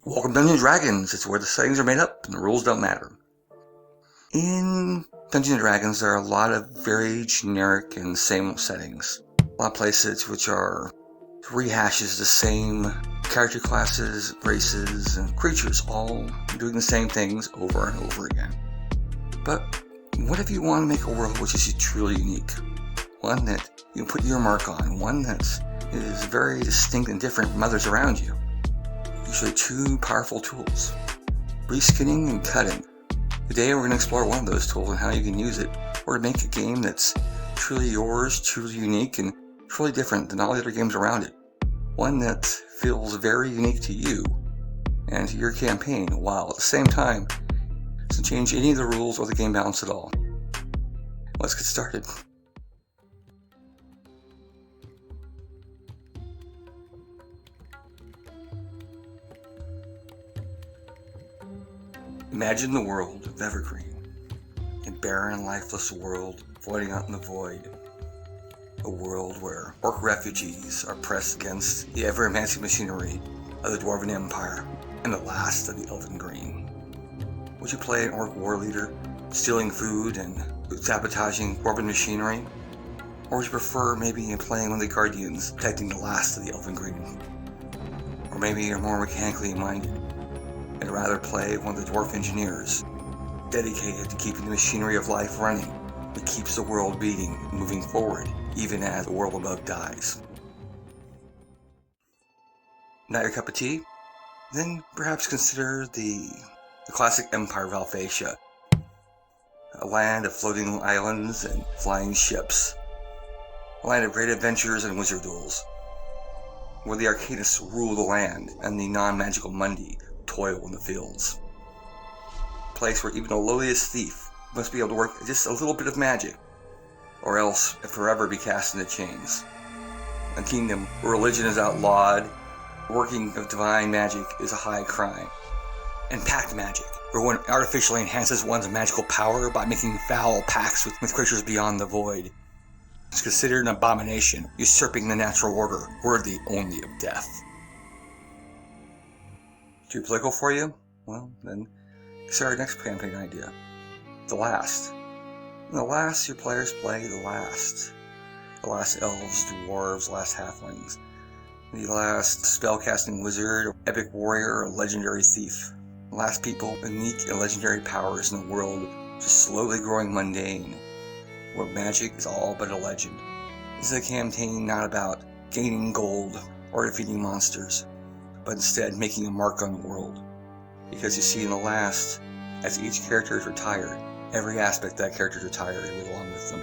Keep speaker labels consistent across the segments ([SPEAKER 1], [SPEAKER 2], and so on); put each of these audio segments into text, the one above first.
[SPEAKER 1] Welcome to Dungeons & Dragons. It's where the settings are made up and the rules don't matter. In Dungeons & Dragons, there are a lot of very generic and same settings. A lot of places which are rehashes the same character classes, races, and creatures, all doing the same things over and over again. But what if you want to make a world which is truly unique? One that you can put your mark on, one that is very distinct and different from others around you. Usually two powerful tools, reskinning and cutting. Today we're going to explore one of those tools and how you can use it, or to make a game that's truly yours, truly unique, and truly different than all the other games around it. One that feels very unique to you and to your campaign, while at the same time doesn't change any of the rules or the game balance at all. Let's get started. Imagine the world of Evergreen, a barren, lifeless world floating out in the void. A world where orc refugees are pressed against the ever-advancing machinery of the Dwarven Empire and the last of the Elven Green. Would you play an orc war leader, stealing food and sabotaging Dwarven machinery? Or would you prefer maybe playing one of the Guardians, protecting the last of the Elven Green? Or maybe you're more mechanically minded and rather play one of the dwarf engineers, dedicated to keeping the machinery of life running that keeps the world beating, moving forward, even as the world above dies. Not your cup of tea? Then perhaps consider the classic Empire of Alphatia, a land of floating islands and flying ships, a land of great adventures and wizard duels, where the Arcanists rule the land and the non-magical Mundi toil in the fields. A place where even the lowliest thief must be able to work just a little bit of magic, or else forever be cast into chains. A kingdom where religion is outlawed, working of divine magic is a high crime, and pact magic, where one artificially enhances one's magical power by making foul pacts with creatures beyond the void. It's considered an abomination, usurping the natural order, worthy only of death. Too political for you? Well, then consider our next campaign idea. The Last. In The Last, your players play the last. The last elves, dwarves, last halflings. The last spellcasting wizard, epic warrior, or legendary thief. The last people with unique and legendary powers in a world just slowly growing mundane, where magic is all but a legend. This is a campaign not about gaining gold or defeating monsters, but instead making a mark on the world. Because you see, in The Last, as each character is retired, every aspect of that character is retired along with them.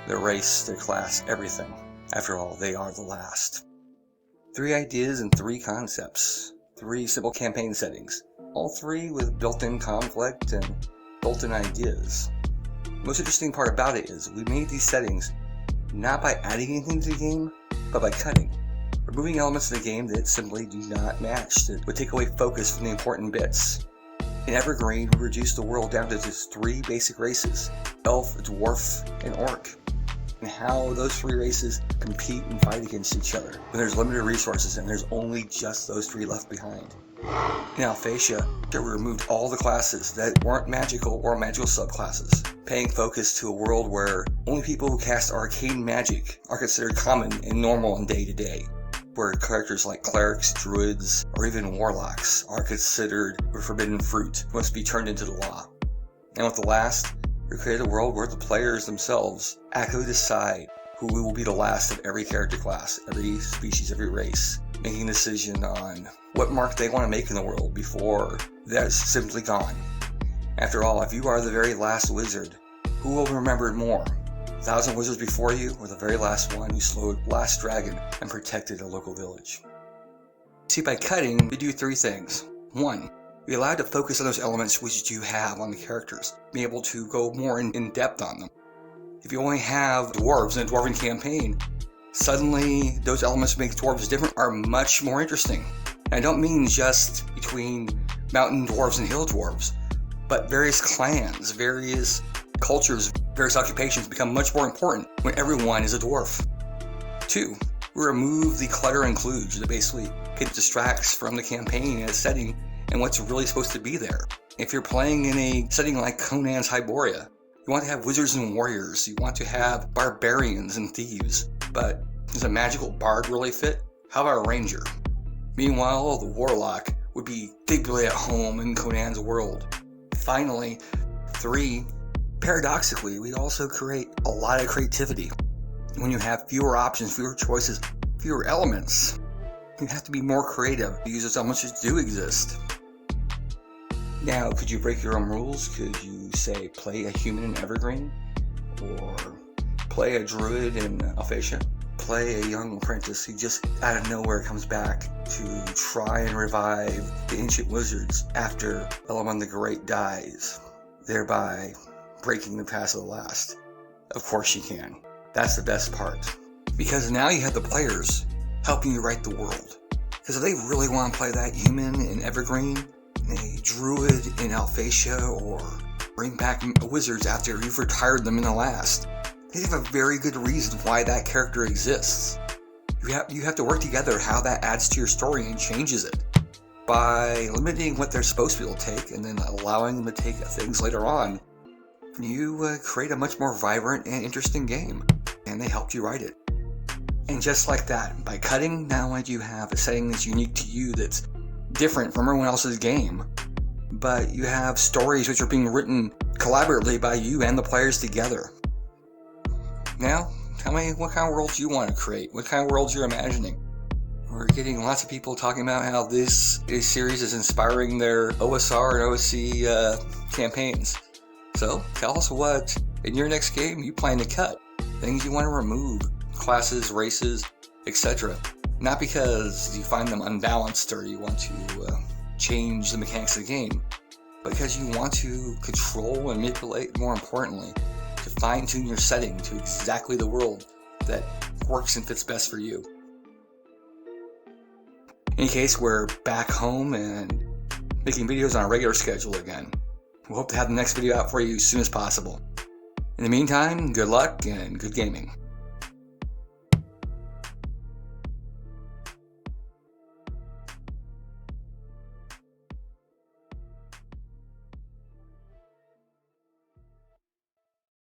[SPEAKER 1] Their race, their class, everything. After all, they are the last. 3 ideas and 3 concepts. 3 simple campaign settings. All 3 with built-in conflict and built-in ideas. The most interesting part about it is we made these settings not by adding anything to the game, but by cutting. Removing elements of the game that simply do not match, that would take away focus from the important bits. In Evergreen, we reduced the world down to just 3 basic races: elf, dwarf, and orc. And how those 3 races compete and fight against each other when there's limited resources and there's only just those 3 left behind. In Alphatia, we removed all the classes that weren't magical or magical subclasses, paying focus to a world where only people who cast arcane magic are considered common and normal in day-to-day, where characters like clerics, druids, or even warlocks are considered forbidden fruit, must be turned into the law. And with The Last, we created a world where the players themselves actively decide who will be the last of every character class, every species, every race, making a decision on what mark they want to make in the world before that's simply gone. After all, if you are the very last wizard, who will be remembered more? 1,000 wizards before you, or the very last one who slowed the last dragon and protected a local village? See, by cutting, we do 3 things. 1, we allow to focus on those elements which you have on the characters, being able to go more in depth on them. If you only have dwarves in a dwarven campaign, suddenly those elements that make dwarves different are much more interesting. And I don't mean just between mountain dwarves and hill dwarves, but various clans, various cultures, various occupations become much more important when everyone is a dwarf. 2, we remove the clutter and kludge that basically distracts from the campaign in a setting and what's really supposed to be there. If you're playing in a setting like Conan's Hyboria, you want to have wizards and warriors, you want to have barbarians and thieves, but does a magical bard really fit? How about a ranger? Meanwhile, the warlock would be dignly at home in Conan's world. Finally, 3, paradoxically, we'd also create a lot of creativity. When you have fewer options, fewer choices, fewer elements, you have to be more creative to use those elements that do exist. Now, could you break your own rules? Could you say play a human in Evergreen? Or play a druid in Alphatia? Play a young apprentice who just out of nowhere comes back to try and revive the ancient wizards after Elamon the Great dies, thereby breaking the past of the last? Of course you can. That's the best part. Because now you have the players helping you write the world. Because if they really want to play that human in Evergreen, a druid in Alphatia, or bring back wizards after you've retired them in the last, they have a very good reason why that character exists. You have to work together how that adds to your story and changes it. By limiting what they're supposed to be able to take and then allowing them to take things later on, you create a much more vibrant and interesting game. And they helped you write it. And just like that, by cutting, not only do you have a setting that's unique to you, that's different from everyone else's game, but you have stories which are being written collaboratively by you and the players together. Now, tell me what kind of worlds you want to create, what kind of worlds you're imagining. We're getting lots of people talking about how this series is inspiring their OSR and OSC campaigns. So, tell us what, in your next game, you plan to cut. Things you want to remove, classes, races, etc. Not because you find them unbalanced or you want to change the mechanics of the game, but because you want to control and manipulate, more importantly, to fine-tune your setting to exactly the world that works and fits best for you. In any case, we're back home and making videos on a regular schedule again. We hope to have the next video out for you as soon as possible. In the meantime, good luck and good gaming.